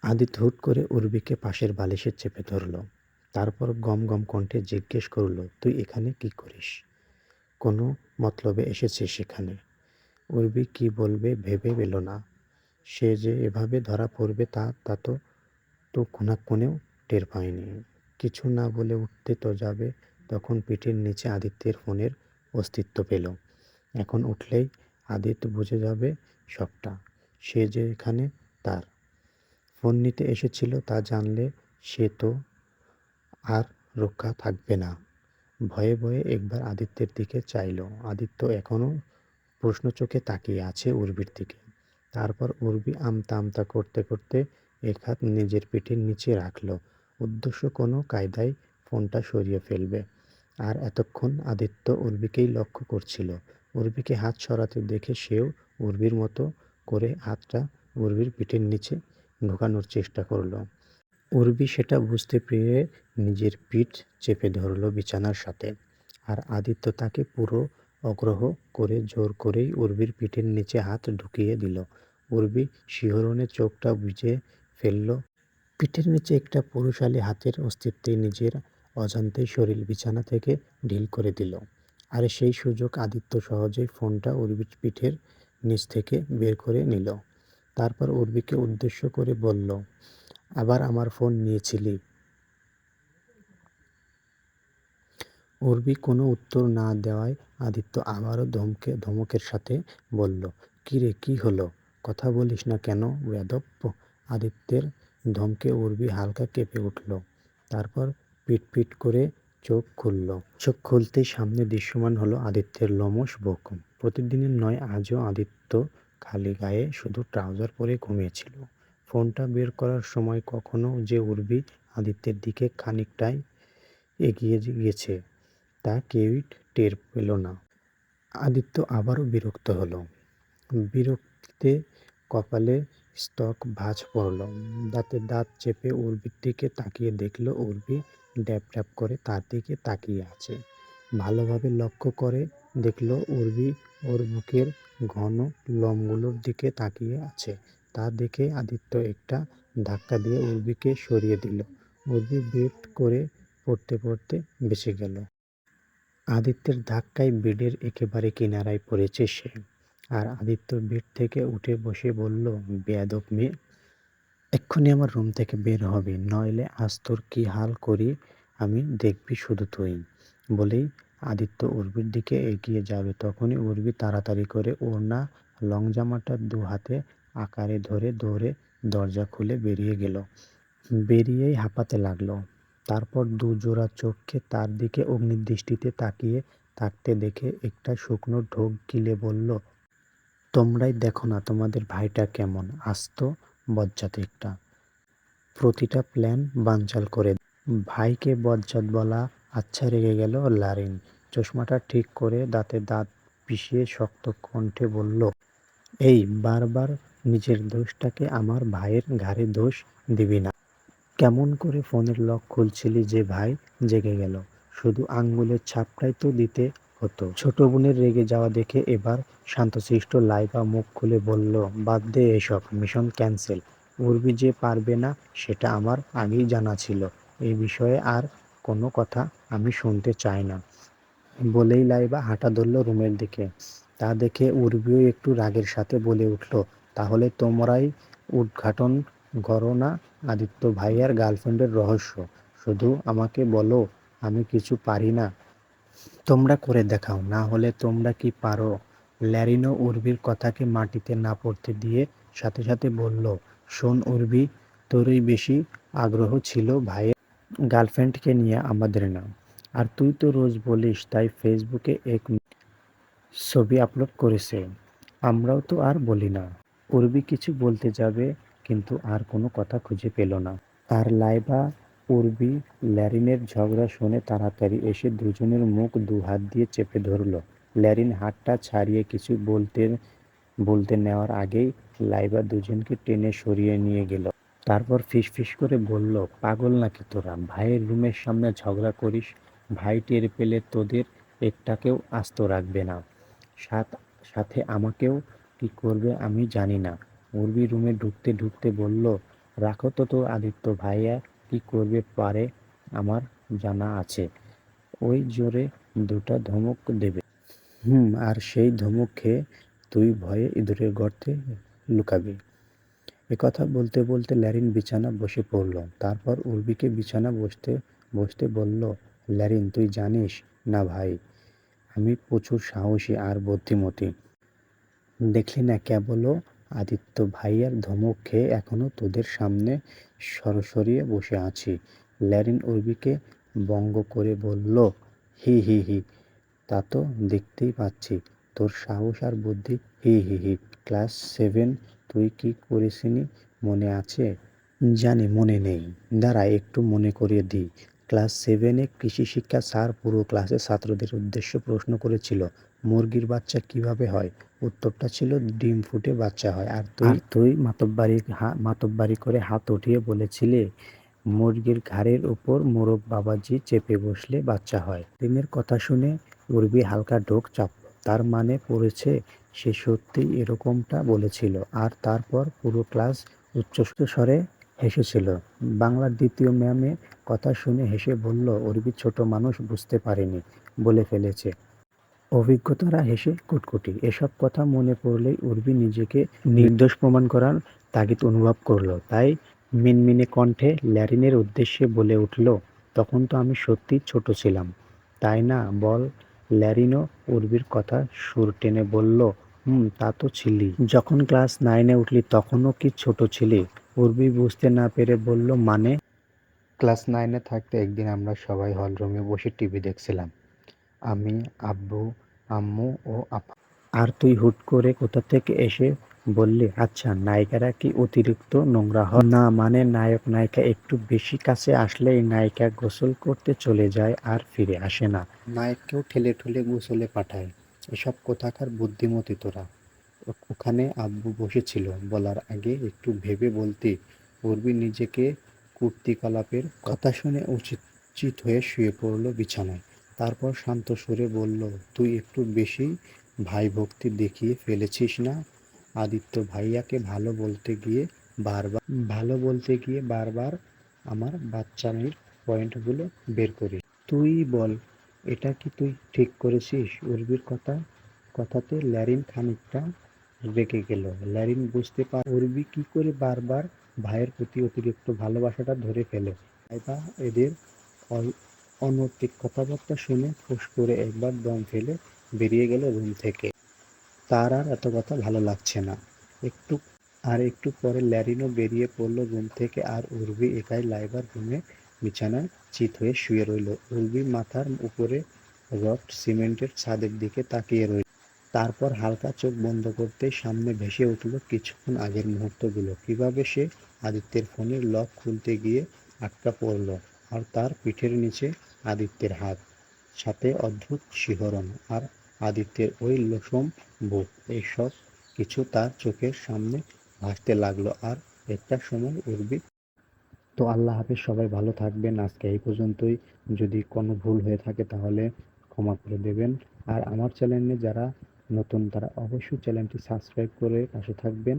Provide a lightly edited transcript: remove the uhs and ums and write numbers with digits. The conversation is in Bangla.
আদিত্য হুট করে উর্বিকে পাশের বালিশে চেপে ধরল। তারপর গম গম কণ্ঠে জিজ্ঞেস করল, তুই এখানে কি করিস? কোনো মতলবে এসেছিস সেখানে? উর্বি কি বলবে ভেবে পেল না। সে যে এভাবে ধরা পড়বে তা তো কোনেও টের পায়নি। কিছু না বলে উঠতে তো যাবে, তখন পিঠের নিচে আদিত্যের ফোনের অস্তিত্ব পেল। এখন উঠলেই আদিত্য বুঝে যাবে সবটা। সে যে এখানে তার ফোন নিতে এসেছিল তা জানলে সে তো আর রক্ষা থাকবে না। ভয়ে ভয়ে একবার আদিত্যের দিকে চাইল। আদিত্য এখনো প্রশ্ন চোখে তাকিয়ে আছে উর্বির দিকে। তারপর উর্বি আমতা আমতা করতে করতে এক হাত নিজের পিঠের নিচে রাখল, উদ্দেশ্য কোনো কায়দায় ফোনটা সরিয়ে ফেলবে। আর এতক্ষণ আদিত্য উর্বিকেই লক্ষ্য করছিল। উর্বিকে হাত সরাতে দেখে সেও উর্বির মতো করে হাতটা উর্বির পিঠের নিচে ঢোকানোর চেষ্টা করল। উর্বি সেটা বুঝতে পেরে নিজের পিঠ চেপে ধরল বিছানার সাথে। আর আদিত্য তাকে পুরো অগ্রাহ্য করে জোর করেই উর্বির পিঠের নিচে হাত ঢুকিয়ে দিল। উর্বি শিহরণে চোখটা বুজে ফেলল। পিঠের নিচে একটা পুরুষালী হাতের অস্তিত্বে নিজের অজান্তেই শরীর বিছানা থেকে ঢিল করে দিল। আর সেই সুযোগ আদিত্য সহজেই ফোনটা উর্বির পিঠের নিচ থেকে বের করে নিল। তারপর উর্বিকে উদ্দেশ্য করে বলল, আবার আমার ফোন নিয়েছিলি? উর্বি কোনো উত্তর না দেওয়ায় আদিত্য আবারও ধমকের সাথে বলল, কিরে কি হলো? কথা বলিস না কেন বেয়াদব? আদিত্যের ধমকে উর্বি হালকা কেঁপে উঠল। তারপর পিট করে চোখ খুলল। চোখ খুলতেই সামনে দৃশ্যমান হলো আদিত্যের লোমশ বুক। প্রতিদিনের নয়, আজও আদিত্য খালি গায়ে শুধু ট্রাউজার পরে ঘুমিয়েছিল। ফোনটা বের করার সময় কখনো যে উর্বি আদিত্যের দিকে খানিকটাই এগিয়ে গেছে তা কেউই টের পেল না। আদিত্য আবারও বিরক্ত হলো। বিরক্তিতে কপালে স্তক ভাঁজ পড়ল। দাঁতে দাঁত চেপে উর্বির দিকে তাকিয়ে দেখল উর্বি ড্যাব ড্যাব করে তার দিকে তাকিয়ে আছে। ভালোভাবে লক্ষ্য করে দেখল উর্বি ওর বুকের ঘন লোমগুলোর দিকে তাকিয়ে আছে। তা দেখে আদিত্য একটা ধাক্কা দিয়ে উর্বিকে সরিয়ে দিল। উর্বি বেড করে পড়তে বেঁচে গেল। আদিত্যের ধাক্কায় বেডের একেবারে কিনারায় পড়েছে সে। আর আদিত্য বেড থেকে উঠে বসে বলল, বেয়াদব মেয়ে, এক্ষুনি আমার রুম থেকে বের হবি, নইলে আজ তোর কি হাল করি আমি দেখবি শুধু তুই। বলেই আদিত্য উর্বির দিকে এগিয়ে যাবে, তখনই উর্বি তাড়াতাড়ি করে ওড়না লং জামাটা দু হাতে আঁকড়ে ধরে দৌড়ে দরজা খুলে বেরিয়ে গেল। বেরিয়েই হাঁপাতে লাগলো। তারপর দু জোড়া চোখে তার দিকে অগ্নিদৃষ্টিতে তাকিয়ে থাকতে দেখে একটা শুকনো ঢোক গিলে বলল, তোমরাই দেখো না তোমাদের ভাইটা কেমন আস্ত বজ্জাত একটা। প্রতিটা প্ল্যান বানচাল করে দেয়। ভাইকে বজ্জাত বলা? আচ্ছা, রেগে গেল লারিন। চশমাটা ঠিক করে দাঁতে দাঁত পিষিয়ে শক্ত কণ্ঠে বলল, এই বারবার নিজের দোষটাকে আমার ভাইয়ের ঘাড়ে দোষ দিবি না। কেমন করে ফোনের লক খুলছিলি যে ভাই জেগে গেল? শুধু আঙ্গুলের ছাপটাই তো দিতে হতো। ছোট বোনের রেগে যাওয়া দেখে এবার শান্তশিষ্ট লাইবা মুখ খুলে বলল, বাদ দে এসব, মিশন ক্যান্সেল। উর্বি যে পারবে না সেটা আমার আগেই জানা ছিল। এই বিষয়ে আর কোনো কথা আমি শুনতে চাই না। বলেই লাইবা হাঁটা ধরল রুমের দিকে। তা দেখে উর্বিও একটু রাগের সাথে বলে উঠল, তাহলে তোমরাই উদ্ঘাটন করো না আদিত্য ভাইয়ার গার্লফ্রেন্ডের রহস্য। শুধু আমাকে বলো, আমি কিছু পারি না? তোমরা করে দেখাও, না হলে তোমরা কি পারো? ল্যারিনও উর্বির কথাকে মাটিতে না পড়তে দিয়ে সাথে সাথে বলল, শোন উর্বি, তোরই বেশি আগ্রহ ছিল ভাইয়ের গার্লফ্রেন্ডকে নিয়ে, আমাদের না। আর তুই তো রোজ বলিস তাই ফেসবুকে এক ছবি আপলোড করেছে, আমরাও তো আর বলি না। উর্বি কিছু বলতে যাবে কিন্তু আর কোনো কথা খুঁজে পেল না। আর লাইবা উর্বি ল্যারিনের ঝগড়া শুনে তাড়াতাড়ি এসে দুজনের মুখ দু হাত দিয়ে চেপে ধরল। ল্যারিন হাতটা ছাড়িয়ে কিছু বলতে নেওয়ার আগেই লাইবা দুজনকে টেনে সরিয়ে নিয়ে গেল। তারপর ফিসফিস করে বলল, পাগল নাকি তোরা? ভাইয়ের রুমের সামনে ঝগড়া করিস, ভাই টের পেলে তোদের একটাকেও আস্ত রাখবে না। সাথে আমাকেও কি করবে আমি জানি না। উর্বি রুমে ঢুকতে ঢুকতে বলল, রাখো তো তো আদিত্য ভাইয়া কি করবে পারে আমার জানা আছে। ওই জোরে দুটা ধমক দেবে। আর সেই ধমক খেয়ে তুই ভয়ে ইঁদুরের গর্তে লুকাবি। একথা বলতে বলতে ল্যারিন বিছানা বসে পড়ল। তারপর উর্বিকে বিছানা বসতে বসতে বলল, ল্যারিন তুই জানিস না ভাই, আমি প্রচুর সাহসী আর বুদ্ধিমতী। দেখলি না কেবলও আদিত্য ভাইয়ার ধমক খেয়ে এখনো তোদের সামনে সরসরিয়ে বসে আছি। ল্যারিন উর্বিকে ব্যঙ্গ করে বলল, হি হি হি, তা তো দেখতেই পাচ্ছি তোর সাহস আর বুদ্ধি। হি হি হি। ক্লাস 7 তুই কি করেছিলি মনে আছে? জানি মনে নেই, দাঁড়া একটু মনে করিয়ে দিই। ক্লাস 7-এ কৃষি শিক্ষা স্যার পুরো ক্লাসের ছাত্রদের উদ্দেশ্য প্রশ্ন করেছিল, মুরগির বাচ্চা কিভাবে হয়? উত্তরটা ছিল ডিম ফুটে বাচ্চা হয়। আর তুই মাতব্বারি করে হাত উঠিয়ে বলেছিলি, মুরগির ঘাড়ের উপর মোরগ বাবাজি চেপে বসলে বাচ্চা হয়। ডিমের কথা শুনে উর্বি হালকা ঢোক চাপল। তার মানে পড়েছে সে সত্যিই এরকমটা বলেছিল। আর তারপর পুরো ক্লাস উচ্চস্বরে হেসেছিল। বাংলার দ্বিতীয় ম্যামে কথা শুনে হেসে বলল, উর্বি ছোট মানুষ, বুঝতে পারেনি, বলে ফেলেছে। অভিজ্ঞতারা হেসে কুটকুটি। এসব কথা মনে পড়লেই উর্বি নিজেকে নির্দোষ প্রমাণ করার তাগিদ অনুভব করল। তাই মিনমিনে কণ্ঠে ল্যারিনের উদ্দেশ্যে বলে উঠল, তখন তো আমি সত্যিই ছোট ছিলাম, তাই না বল? ল্যারিনও উর্বির কথা সুর টেনে বলল, তা তো ছিলি। যখন ক্লাস 9-এ উঠলি তখনও কি ছোট ছিলি? উর্বি বুঝতে না পেরে বলল, মানে? ক্লাস 9-এ থাকতে একদিন আমরা সবাই হলরুমে বসে টিভি দেখছিলাম। আমি, আব্বু, আম্মু ও আপা। আর তুই হুট করে কোথা থেকে এসে বললি, আচ্ছা নায়িকারা কি অতিরিক্ত নোংরা হয়? না মানে নায়ক নায়িকা একটু বেশি কাছে আসলেই নায়িকা গোসল করতে চলে যায় আর ফিরে আসে না। নায়ককেও ঠেলে ঠুলে গোসলে পাঠায়। এসব কোথাকার বুদ্ধিমতী তোরা? ওখানে আব্বু বসেছিল, বলার আগে একটু ভেবে বলতি। উর্বি নিজেকে কূর্তিকলাপের কথা শুনে চিত হয়ে শুয়ে পড়ল বিছানায়। তারপর শান্ত সুরে বলল, তুই একটু বেশি ভাইভক্তি দেখিয়ে ফেলেছিস না? আদিত্য ভাইয়াকে ভালো বলতে গিয়ে বারবার আমার বাচ্চামির পয়েন্টগুলো বের করিস। তুই বল, এটা কি তুই ঠিক করেছিস? উর্বির কথাতে ল্যারিন খানিকটা রেগে গেল। ল্যারিন বুঝতে পারে উর্বি কি করে বারবার ভাইয়ের প্রতি অতিরিক্ত ভালোবাসাটা ধরে ফেলে। লাইবা এদের অনৈতিক কথাবার্তা শুনে ফুঁস করে একবার দম ফেলে বেরিয়ে গেল রুম থেকে। তার আর এত কথা ভালো লাগছে না। একটু পরে ল্যারিনও বেরিয়ে পড়ল রুম থেকে। আর উর্বি একাই লাইবার রুমে বিছানায় চিত হয়ে শুয়ে রইল। উর্বি মাথার উপরে রড সিমেন্টের ছাদের দিকে তাকিয়ে রইল। তারপর হালকা চোখ বন্ধ করতেই সামনে ভেসে উঠল কিছুক্ষণ আগের মুহূর্তগুলো। কিভাবে সে আদিত্যের ফোনের লক খুলতে গিয়ে আটকা পড়ল, আর তার পিঠের নিচে আদিত্যের হাত, সাথে অদ্ভুত শিহরণ, আর আদিত্যের ওই লোসম বুক। এইসব কিছু তার চোখের সামনে ভাসতে লাগলো। আর একটা সময় উর্বি। তো আল্লাহ হাফেজ, সবাই ভালো থাকবেন। আজকে এই পর্যন্তই। যদি কোনো ভুল হয়ে থাকে তাহলে ক্ষমা করে দেবেন। আর আমার চ্যানেলে যারা নতুন তারা অবশ্যই চ্যানেলটি সাবস্ক্রাইব করে পাশে থাকবেন।